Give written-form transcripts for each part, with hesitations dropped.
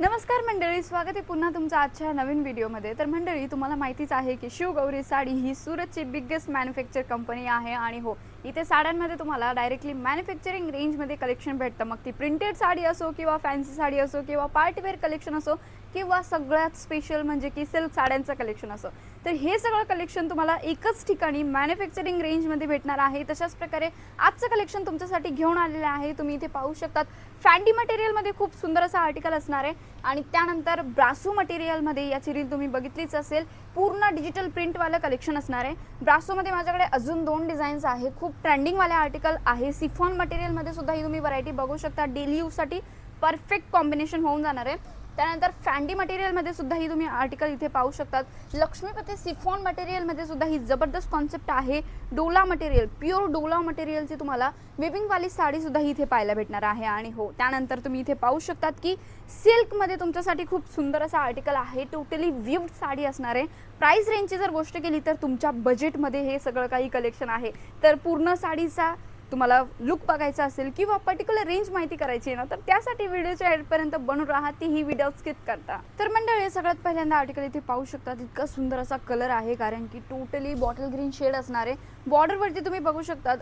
नमस्कार मंडळी, स्वागत आहे पुन्हा तुमचं आजच्या नवीन व्हिडिओमध्ये। तर मंडळी, तुम्हाला माहितीच आहे की शिवगौरी साडी ही सुरतची बिगेस्ट मॅन्युफॅक्चर कंपनी आहे आणि हो, इथे साड्यांमध्ये तुम्हाला डायरेक्टली मॅन्युफॅक्चरिंग रेंजमध्ये कलेक्शन भेटतं। मग ती प्रिंटेड साडी असो किंवा फॅन्सी साडी असो किंवा पार्टी वेअर कलेक्शन असो किंवा सगळ्यात स्पेशल म्हणजे की सिल्क साड्यांचं कलेक्शन असो, तर हे सगळं कलेक्शन तुम्हाला एकच ठिकाणी मॅन्युफॅक्चरिंग रेंजमध्ये भेटणार आहे। तशाच प्रकारे आजचं कलेक्शन तुमच्यासाठी घेऊन आलेलं आहे। तुम्ही इथे पाहू शकतात फॅन्डी मटेरियलमध्ये खूप सुंदर असं आर्टिकल असणार आहे आणि त्यानंतर ब्रासो मटेरियलमध्ये याची रील तुम्ही बघितलीच असेल, पूर्ण डिजिटल प्रिंटवालं कलेक्शन असणार आहे। ब्रासोमध्ये माझ्याकडे अजून 2 डिझाईन्स आहे, खूप ट्रेंडिंगवाले आर्टिकल आहे। सिफॉन मटेरियलमध्ये सुद्धा ही तुम्ही व्हरायटी बघू शकता, डेली यूजसाठी परफेक्ट कॉम्बिनेशन होऊन जाणार आहे। त्यानंतर फॅन्डी मटेरियलमध्ये सुद्धा ही तुम्ही आर्टिकल इथे पाहू शकतात। लक्ष्मीपती सिफॉन मटेरियलमध्ये सुद्धा ही जबरदस्त कॉन्सेप्ट आहे। डोला मटेरियल, प्युअर डोला मटेरियलची तुम्हाला वेविंगवाली साडी सुद्धा इथे पाहायला भेटणार आहे। आणि हो, त्यानंतर तुम्ही इथे पाहू शकतात की सिल्कमध्ये तुमच्यासाठी खूप सुंदर असा आर्टिकल आहे, टोटली विव्ड साडी असणार आहे। प्राइस रेंजची जर गोष्ट केली तर तुमच्या बजेटमध्ये हे सगळं काही कलेक्शन आहे। तर पूर्ण साडीचा तुम्हाला लुक बघायचा असेल किंवा पर्टिक्युलर रेंज माहिती करायची आहे ना, तर त्यासाठी व्हिडिओच्या एंडपर्यंत बनून राहा, ती ही व्हिडिओ स्किप करता। तर मंडळी, सगळ्यात पहिल्यांदा आर्टिकल इथे पाहू शकता, इतका सुंदर असा कलर आहे, कारण की टोटली बॉटल ग्रीन शेड असणार आहे। बॉर्डरवरती तुम्ही बघू शकता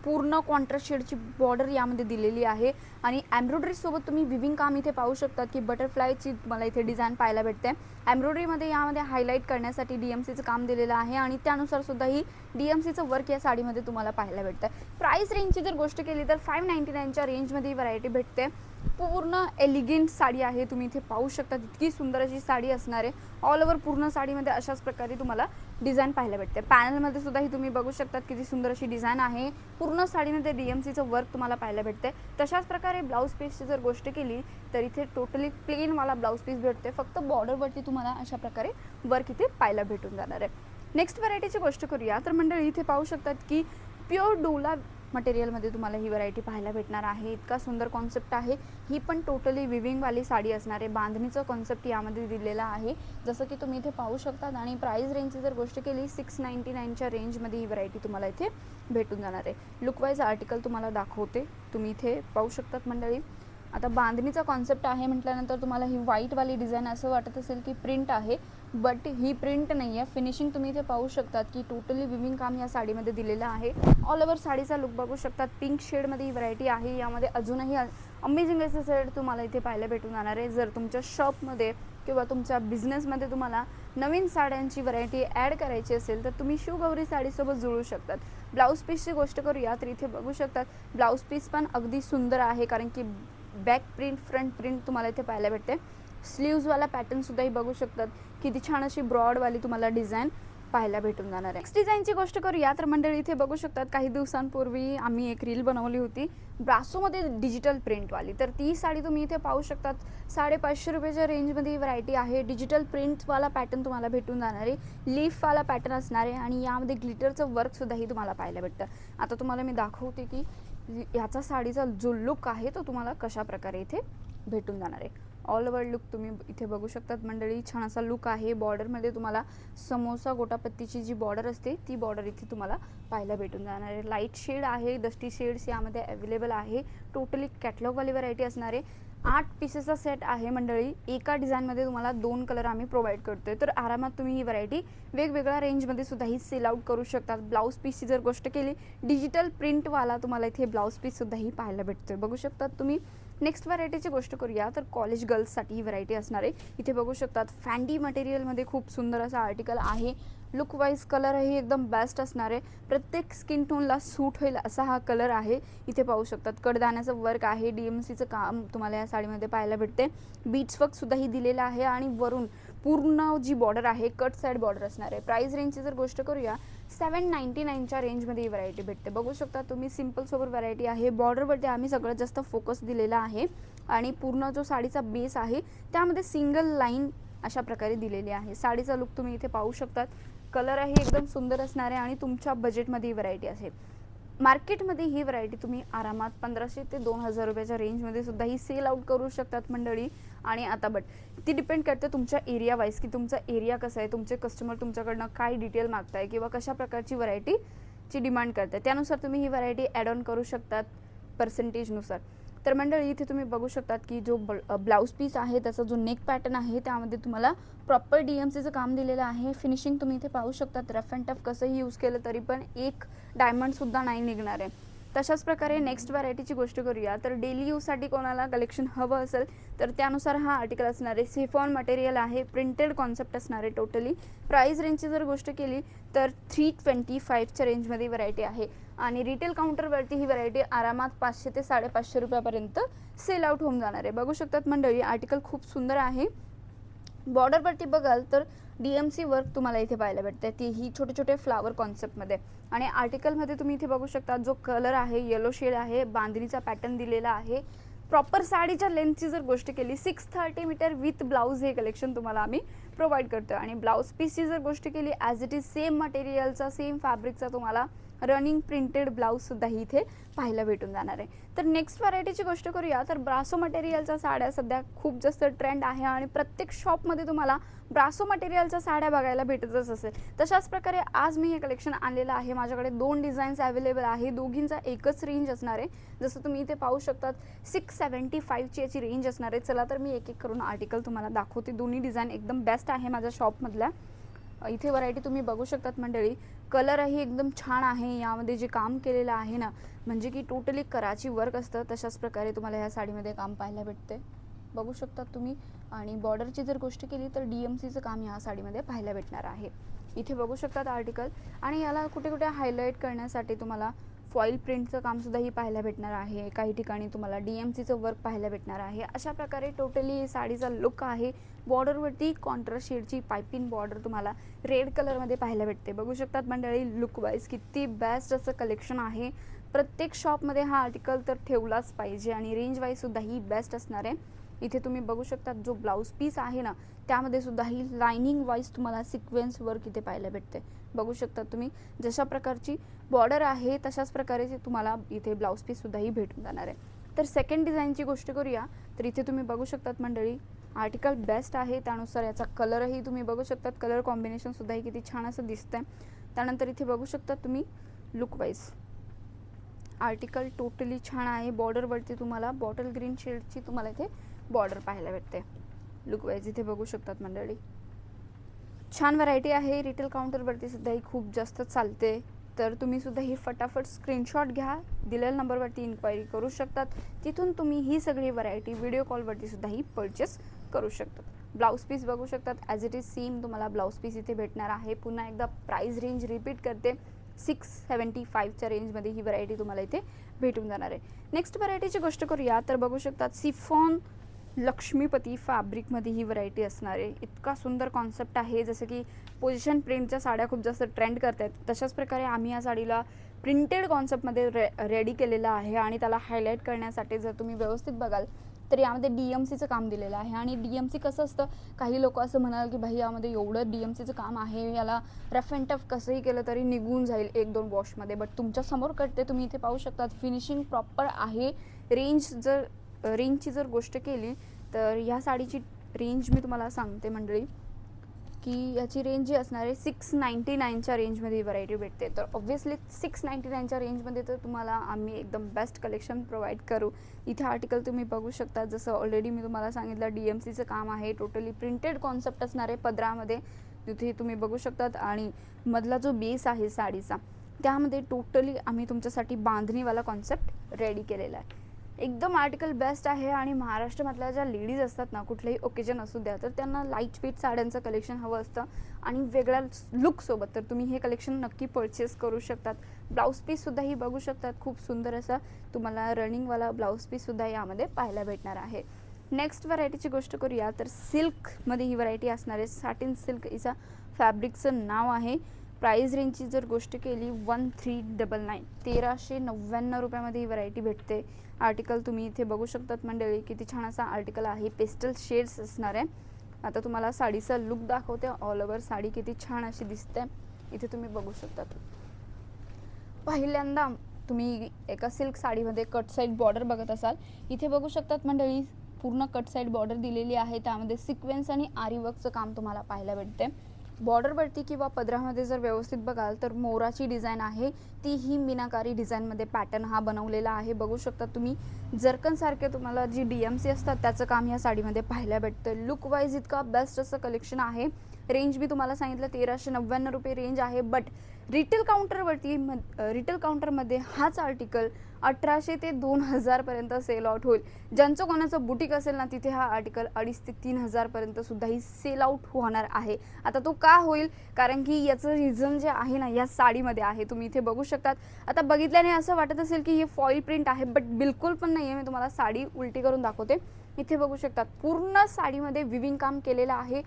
पूर्ण कॉन्ट्रास्ट शेडची बॉर्डर यामध्ये दिलेली आहे आणि एम्ब्रॉयडरी सोबत तुम्ही विविंग काम इथे पाहू शकतात की बटरफ्लायची तुम्हाला इथे डिझाइन पाहायला भेटते। एम्ब्रॉयडरीमध्ये यामध्ये हायलाइट करण्यासाठी डीएमसीचं काम दिलेलं आहे आणि त्यानुसार सुद्धा ही डीएमसीचं वर्क या साडीमध्ये तुम्हाला पाहायला भेटतं। प्राइस रेंजची जर गोष्ट केली तर 599च्या रेंजमध्ये ही व्हरायटी भेटते। पूर्ण एलिगेंट साडी आहे, तुम्ही इथे पाहू शकता, इतकी सुंदर अशी साडी असणार आहे। ऑल ओव्हर पूर्ण साडीमध्ये अशाच प्रकारे तुम्हाला डिझाइन पाहायला भेटते। पॅनलमध्ये सुद्धा ही तुम्ही बघू शकतात किती सुंदर अशी डिझाइन आहे। पूर्ण साडीमध्ये डीएमसीचं वर्क तुम्हाला पाहायला भेटते। तशाच प्रकारे ब्लाउज पीसची जर गोष्ट केली तर इथे टोटली प्लेनवाला ब्लाउज पीस भेटते, फक्त बॉर्डरवरती तुम्हाला अशा प्रकारे वर्क इथे पाहायला भेटून जाणार आहे। नेक्स्ट व्हरायटीची गोष्ट करूया तर मंडळी, इथे पाहू शकतात की प्युअर डोला मटेरियलमध्ये तुम्हाला ही व्हरायटी पाहायला भेटणार आहे। इतका सुंदर कॉन्सेप्ट आहे, ही पण टोटली विविंगवाली साडी असणार आहे। बांधणीचं कॉन्सेप्ट यामध्ये दिलेला आहे, जसं की तुम्ही इथे पाहू शकता। आणि प्राइस रेंजची जर गोष्ट केली 699च्या रेंजमध्ये ही व्हरायटी तुम्हाला इथे भेटून जाणार आहे। लुकवाईज आर्टिकल तुम्हाला दाखवते, तुम्ही इथे पाहू शकतात मंडळी। आता बांधणीचा कॉन्सेप्ट आहे म्हटल्यानंतर तुम्हाला ही व्हाईटवाली डिझाईन असं वाटत असेल की प्रिंट आहे, बट ही प्रिंट नाही आहे। फिनिशिंग तुम्ही इथे पाहू शकतात की टोटली विविंग काम या साडीमध्ये दिलेलं आहे। ऑल ओव्हर साडीचा लुक बघू शकतात, पिंक शेडमध्ये ही व्हरायटी आहे। यामध्ये अजूनही अमेझिंग असे शेड तुम्हाला इथे पाहायला भेटून जाणार आहे। जर तुमच्या शॉपमध्ये किंवा तुमच्या बिझनेसमध्ये तुम्हाला नवीन साड्यांची व्हरायटी ॲड करायची असेल तर तुम्ही शिवगौरी साडीसोबत जुळू शकतात। ब्लाऊज पीसची गोष्ट करूया तर इथे बघू शकतात ब्लाऊज पीस पण अगदी सुंदर आहे, कारण की बॅक प्रिंट फ्रंट प्रिंट तुम्हाला इथे पाहायला भेटते। स्लीव्सवाला पॅटर्न सुद्धाही बघू शकतात, किती छान अशी ब्रॉडवाली तुम्हाला डिझाईन पाहायला भेटून जाणार आहे। नेक्स्ट डिझाईनची गोष्ट करूया तर मंडळी, इथे बघू शकतात काही दिवसांपूर्वी आम्ही एक रील बनवली होती ब्रासोमध्ये डिजिटल प्रिंटवाली, तर ती साडी तुम्ही इथे पाहू शकतात। 550 रुपयाच्या रेंजमध्ये ही व्हरायटी आहे। डिजिटल प्रिंटवाला पॅटर्न तुम्हाला भेटून जाणार आहे, लीफवाला पॅटर्न असणार आहे आणि यामध्ये ग्लिटरचं वर्कसुद्धाही तुम्हाला पाहायला भेटतं। आता तुम्हाला मी दाखवते की याचा साडीचा जो लुक आहे तो तुम्हाला कशा प्रकारे इथे भेटून जाणार आहे। ऑल ओव्हर लुक तुम्ही इथे बघू शकतात मंडळी, छान असा लुक आहे। बॉर्डरमध्ये तुम्हाला समोसा गोटापत्तीची जी बॉर्डर असते ती बॉर्डर इथे तुम्हाला पाहायला भेटून जाणार आहे। लाईट शेड आहे, डस्टी शेड्स यामध्ये अवेलेबल आहे। टोटली कॅटलॉगवाली व्हरायटी असणार आहे। 8 पीसेसचा सेट आहे मंडळी, एका डिझाईनमध्ये तुम्हाला 2 कलर आम्ही प्रोव्हाइड करतोय, तर आरामात तुम्ही ही व्हरायटी वेगवेगळ्या रेंजमध्ये सुद्धा ही सेल आउट करू शकतात। ब्लाऊज पीसची जर गोष्ट केली, डिजिटल प्रिंटवाला तुम्हाला इथे ब्लाऊज पीस सुद्धाही पाहायला भेटतोय, बघू शकतात तुम्ही। नेक्स्ट व्हरायटीची गोष्ट करूया तर कॉलेज गर्ल्ससाठी ही व्हरायटी असणार आहे। इथे बघू शकतात फॅन्डी मटेरियलमध्ये खूप सुंदर असा आर्टिकल आहे। लुक वाईज कलरही एकदम बेस्ट असणार आहे, प्रत्येक स्किन टोनला सूट होईल असा हा कलर आहे। इथे पाहू शकतात कडदाण्याचं वर्क आहे, डीएमसीचं काम तुम्हाला या साडीमध्ये पाहायला भेटते। बीट्स वर्क सुद्धाही दिलेलं आहे आणि वरून पूर्ण जी बॉर्डर आहे कट साईड बॉर्डर असणार आहे। प्राइस रेंजची जर गोष्ट करूया 799च्या रेंजमध्ये ही व्हरायटी भेटते, बघू शकता तुम्ही। सिंपल सोबर व्हरायटी आहे, बॉर्डरवरती आम्ही सगळ्यात जास्त फोकस दिलेला आहे आणि पूर्ण जो साडीचा बेस आहे त्यामध्ये सिंगल लाईन अशा प्रकारे दिलेली आहे। साडीचा लुक तुम्ही इथे पाहू शकतात, कलरही एकदम सुंदर असणार आहे आणि तुमच्या बजेटमध्ये ही व्हरायटी असेल। मार्केटमध्ये ही व्हरायटी तुम्ही आरामात 1500 ते 2000 रुपयाच्या रेंजमध्ये सुद्धा ही सेल आउट करू शकतात मंडळी। आणि आता बट ती डिपेंड करते तुमच्या एरिया वाईज की तुमचा एरिया कसा आहे, तुमचे कस्टमर तुमच्याकडनं काय डिटेल मागताय किंवा कशा प्रकारची व्हरायटीची डिमांड करताय, त्यानुसार तुम्ही ही व्हरायटी ॲड ऑन करू शकतात पर्सेंटेजनुसार। तर मंडळी इथे तुम्ही बघू शकतात की जो ब्लाऊज पीस आहे त्याचा जो नेक पॅटर्न आहे त्यामध्ये तुम्हाला प्रॉपर DMCचं काम दिलेलं आहे. फिनिशिंग तुम्ही इथे पाहू शकतात. रफ अँड टफ कसंही यूज केलं तरी पण एक डायमंडसुद्धा नाही निघणार आहे. तशाच प्रकारे नेक्स्ट व्हरायटीची गोष्ट करूया तर डेली यूजसाठी कोणाला कलेक्शन हवं असेल तर त्यानुसार हा आर्टिकल असणार आहे. सिफॉन मटेरियल आहे, प्रिंटेड कॉन्सेप्ट असणार आहे टोटली. प्राईस रेंजची जर गोष्ट केली तर 325च्या रेंजमध्ये व्हरायटी आहे आणि रिटेल काउंटरवरती ही व्हरायटी आरामात 500 ते 550 रुपयापर्यंत सेल आउट होऊन जाणार आहे. बघू शकतात मंडळी आर्टिकल खूप सुंदर आहे. बॉर्डरवरती बघाल तर DMC वर्क तुम्हाला इथे पाहायला भेटते, ती ही छोटे छोटे फ्लावर कॉन्सेप्टमध्ये. आणि आर्टिकलमध्ये तुम्ही इथे बघू शकता जो कलर आहे येलो शेड आहे, बांधणीचा पॅटर्न दिलेला आहे. प्रॉपर साडीच्या लेंथची जर गोष्ट केली 630 मीटर विथ ब्लाऊज हे कलेक्शन तुम्हाला आम्ही प्रोव्हाइड करतो. आणि ब्लाऊज पीसची जर गोष्ट केली ॲज इट इज सेम मटेरियलचा सेम फॅब्रिकचा तुम्हाला रनिंग प्रिंटेड ब्लाऊजसुद्धा इथे पाहायला भेटून जाणार आहे. तर नेक्स्ट व्हरायटीची गोष्ट करूया तर ब्रासो मटेरियलच्या साड्या सध्या खूप जास्त ट्रेंड आहे आणि प्रत्येक शॉपमध्ये तुम्हाला ब्रासो मटेरियलच्या साड्या बघायला भेटतच असेल. तशाच प्रकारे आज मी हे कलेक्शन आणलेलं आहे. माझ्याकडे 2 डिझाईन्स अवेलेबल आहे, दोघींचा एकच रेंज असणार आहे. जसं तुम्ही इथे पाहू शकतात 675ची याची रेंज असणार आहे. चला तर मी एक एक करून आर्टिकल तुम्हाला दाखवते. दोन्ही डिझाईन एकदम बेस्ट आहे माझ्या शॉपमधल्या. इथे व्हरायटी तुम्ही बघू शकतात मंडळी, कलरही एकदम छान आहे. यामध्ये जे काम केलेलं आहे ना म्हणजे की टोटली कराची वर्क असतं, तशाच प्रकारे तुम्हाला ह्या साडीमध्ये काम पाहायला भेटते. बघू शकतात तुम्ही. आणि बॉर्डरची जर गोष्ट केली तर DMCचं काम ह्या साडीमध्ये पाहायला भेटणार आहे. इथे बघू शकतात आर्टिकल. आणि याला कुठे कुठे हायलाईट करण्यासाठी तुम्हाला फॉईल प्रिंटचं कामसुद्धा ही पाहायला भेटणार आहे. काही ठिकाणी तुम्हाला DMCचं वर्क पाहायला भेटणार आहे. अशा प्रकारे टोटली साडीचा लुक आहे. बॉर्डरवरती कॉन्ट्रास्ट शेडची पायपिंग बॉर्डर तुम्हाला रेड कलरमध्ये पाहायला भेटते. बघू शकतात मंडळी लुक वाईज किती बेस्ट असं कलेक्शन आहे. प्रत्येक शॉपमध्ये हा आर्टिकल तर ठेवलाच पाहिजे आणि रेंज वाईजसुद्धा ही बेस्ट असणार आहे. इथे तुम्ही बघू शकता जो ब्लाऊज पीस आहे ना त्यामध्ये सुद्धा ही लाइनिंग वाईज तुम्हाला सिक्वेन्स वर्क इथे पाहायला भेटते. बघू शकता तुम्ही जशा प्रकारची बॉर्डर आहे तशाच प्रकारे तुम्हाला इथे ब्लाऊज पीससुद्धा ही भेटून जाणार आहे. तर सेकंड डिझाईनची गोष्ट करूया तर इथे तुम्ही बघू शकतात मंडळी आर्टिकल बेस्ट आहे. त्यानुसार याचा कलरही तुम्ही बघू शकतात, कलर कॉम्बिनेशनसुद्धा ही किती छान असं दिसतंय. त्यानंतर इथे बघू शकतात तुम्ही लुक वाईज आर्टिकल टोटली छान आहे. बॉर्डरवरती तुम्हाला बॉटल ग्रीन शेडची तुम्हाला इथे बॉर्डर पाहायला भेटते. लुक वाईज इथे बघू शकतात मंडळी छान व्हरायटी आहे. रिटेल काउंटरवरती सुद्धा ही खूप जास्त चालते. तर तुम्ही सुद्धा ही फटाफट स्क्रीनशॉट घ्या, दिलेल्या नंबरवरती इन्क्वायरी करू शकतात. तिथून तुम्ही ही सगळी व्हरायटी व्हिडिओ कॉलवरती सुद्धा ही परचेस करू शकतात. ब्लाऊज पीस बघू शकतात ॲज इट इज सेम तुम्हाला ब्लाऊज पीस इथे भेटणार आहे. पुन्हा एकदा प्राईस रेंज रिपीट करते 675च्या रेंजमध्ये ही व्हरायटी तुम्हाला इथे भेटून जाणार आहे. नेक्स्ट व्हरायटीची गोष्ट करूया तर बघू शकतात सिफॉन लक्ष्मीपती फॅब्रिकमध्ये ही व्हरायटी असणार आहे. इतका सुंदर कॉन्सेप्ट आहे. जसं की पोझिशन प्रिंटच्या साड्या खूप जास्त ट्रेंड करत आहेत तशाच प्रकारे आम्ही या साडीला प्रिंटेड कॉन्सेप्टमध्ये रेडी केलेलं आहे. आणि त्याला हायलाईट करण्यासाठी जर तुम्ही व्यवस्थित बघाल तर यामध्ये DMCचं काम दिलेलं आहे. आणि DMC कसं असतं, काही लोक असं म्हणाल की भाई यामध्ये एवढं DMCचं काम आहे, याला रफ अँड टफ कसंही केलं तरी निघून जाईल 1-2 वॉशमध्ये. बट तुमच्यासमोर कळते, तुम्ही इथे पाहू शकतात फिनिशिंग प्रॉपर आहे. रेंजची जर गोष्ट केली तर ह्या साडीची रेंज मी तुम्हाला सांगते मंडळी की याची रेंज जी असणार आहे 699च्या रेंजमध्ये ही व्हरायटी भेटते. तर ऑब्व्हियसली 699च्या रेंजमध्ये तर तुम्हाला आम्ही एकदम बेस्ट कलेक्शन प्रोव्हाइड करू. इथे आर्टिकल तुम्ही बघू शकता. जसं ऑलरेडी मी तुम्हाला सांगितलं DMCचं काम आहे. टोटली प्रिंटेड कॉन्सेप्ट असणार आहे पदरामध्ये, तिथे तुम्ही बघू शकतात. आणि मधला जो बेस आहे साडीचा त्यामध्ये टोटली आम्ही तुमच्यासाठी बांधणीवाला कॉन्सेप्ट रेडी केलेला आहे. एकदम आर्टिकल बेस्ट आहे. आणि महाराष्ट्रामधल्या ज्या लेडीज असतात ना, कुठलंही ओकेजन असू द्या तर त्यांना लाईट वेट साड्यांचं कलेक्शन हवं असतं आणि वेगळ्या लुकसोबत, तर तुम्ही हे कलेक्शन नक्की परचेस करू शकतात. ब्लाऊज पीससुद्धा ही बघू शकतात, खूप सुंदर असा तुम्हाला रनिंगवाला ब्लाऊज पीससुद्धा यामध्ये पाहायला भेटणार आहे. नेक्स्ट व्हरायटीची गोष्ट करूया तर सिल्कमध्ये ही व्हरायटी असणार आहे. सॅटिन सिल्क हिचा फॅब्रिकचं नाव आहे. प्राईस रेंजची जर गोष्ट केली 1399 1399 रुपयामध्ये ही व्हरायटी भेटते. आर्टिकल तुम्ही इथे बघू शकतात मंडळी किती छान असा आर्टिकल आहे. पेस्टल शेड्स असणार आहे. आता तुम्हाला साडीचा लुक दाखवते. ऑल ओव्हर साडी किती छान अशी दिसते इथे तुम्ही बघू शकतात. पहिल्यांदा तुम्ही एका सिल्क साडीमध्ये कट साईड बॉर्डर बघत असाल. इथे बघू शकतात मंडळी पूर्ण कट साईड बॉर्डर दिलेली आहे. त्यामध्ये सिक्वेन्स आणि आरी वर्कचं काम तुम्हाला पाहायला भेटते. बॉर्डरवरती किंवा पदरामध्ये जर व्यवस्थित बघाल तर मोराची डिझाईन आहे, तीही मीनाकारी डिझाईनमध्ये पॅटर्न हा बनवलेला आहे. बघू शकता तुम्ही जर्कनसारखे तुम्हाला जी DMC असतात त्याचं काम या साडीमध्ये पाहायला भेटतं. लुक वाईज इतका बेस्ट असं कलेक्शन आहे. रेंज मी तुम्हाला सांगितलं 1399 रुपये रेंज आहे. बट रिटेल काउंटरमध्ये हाच आर्टिकल 1800 ते 2000 पर्यंत सेल आउट होईल. ज्यांचं कोणाचं बुटीक असेल ना तिथे हा आर्टिकल 2500 ते 3000 पर्यंत सुद्धा ही सेल आउट होणार आहे. आता तो का होईल, कारण की याचं रिझन जे आहे ना या साडीमध्ये आहे. तुम्ही इथे बघू शकतात. आता बघितल्याने असं वाटत असेल की हे फॉईल प्रिंट आहे, बट बिलकुल पण नाही आहे. मी तुम्हाला साडी उलटी करून दाखवते. इथे बघू शकतात पूर्ण साडीमध्ये विविंग काम केलेलं आहे.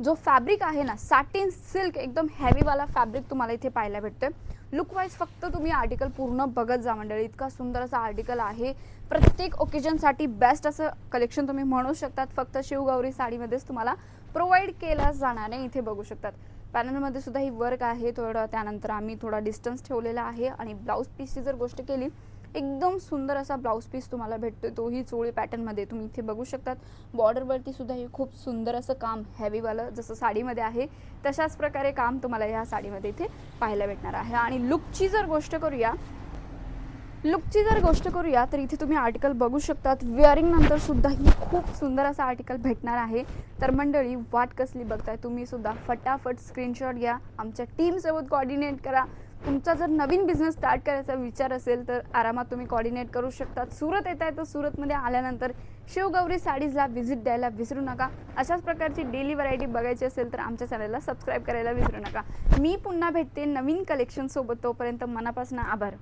जो फॅब्रिक आहे ना सॅटिन सिल्क एकदम हेवीवाला फॅब्रिक तुम्हाला इथे पाहायला भेटतं. लुक वाईज फक्त तुम्ही आर्टिकल पूर्ण बघत जा मंडळी. इतका सुंदर असा आर्टिकल आहे. प्रत्येक ओकेजनसाठी बेस्ट असं कलेक्शन तुम्ही म्हणू शकतात. फक्त शिवगौरी साडीमध्येच तुम्हाला प्रोव्हाइड केला जाणार आहे. इथे बघू शकतात पॅनलमध्ये सुद्धा ही वर्क आहे थोडं. त्यानंतर आम्ही थोडा डिस्टन्स ठेवलेला आहे. आणि ब्लाऊज पीसची जर गोष्ट केली एकदम सुंदर असा ब्लाऊज पीस तुम्हाला भेटतो, तोही चोळी पॅटर्नमध्ये. तुम्ही इथे बघू शकतात बॉर्डरवरती सुद्धा हे खूप सुंदर असं काम हेवीवालं जसं साडीमध्ये आहे तशाच प्रकारे काम तुम्हाला ह्या साडीमध्ये इथे पाहायला भेटणार आहे. आणि लुकची जर गोष्ट करूया तर इथे तुम्ही आर्टिकल बघू शकतात. वेअरिंग नंतर सुद्धा ही खूप सुंदर असा आर्टिकल भेटणार आहे. तर मंडळी वाट कसली बघताय, तुम्ही सुद्धा फटाफट स्क्रीनशॉट घ्या, आमच्या टीमसोबत कोऑर्डिनेट करा. तुमचा जर नवीन बिझनेस स्टार्ट करायचा विचार असेल तर आरामात तुम्ही कोऑर्डिनेट करू शकतात. सुरत येत आहे तर सुरतमध्ये आल्यानंतर शिवगौरी साडीजला व्हिजिट द्यायला विसरू नका. अशाच प्रकारची डेली व्हरायटी बघायची असेल तर आमच्या चॅनलला सबस्क्राईब करायला विसरू नका. मी पुन्हा भेटते नवीन कलेक्शन सोबत. तोपर्यंत मनापासून आभार.